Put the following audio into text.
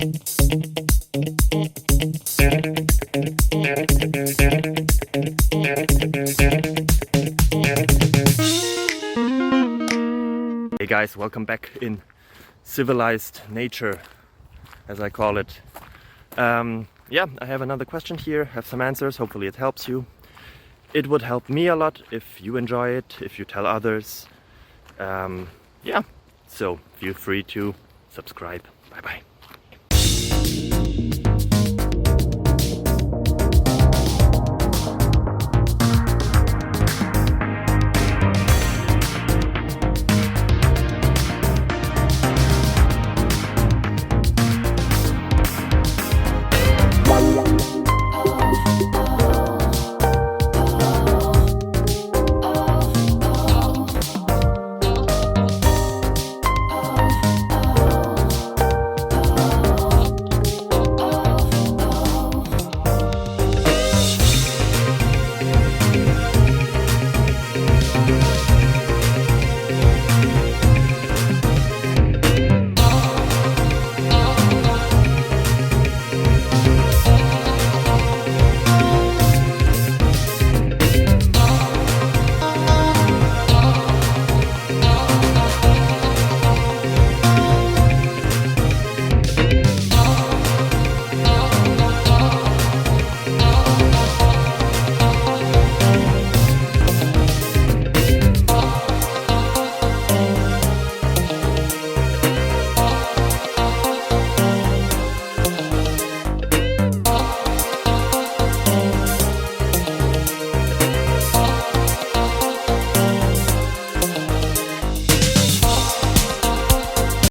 Hey guys, welcome back in civilized nature, as I call it. Yeah, I have another question here, have some answers, hopefully it helps you. It would help me a lot if you enjoy it, if you tell others. Yeah, so feel free to subscribe. Bye bye.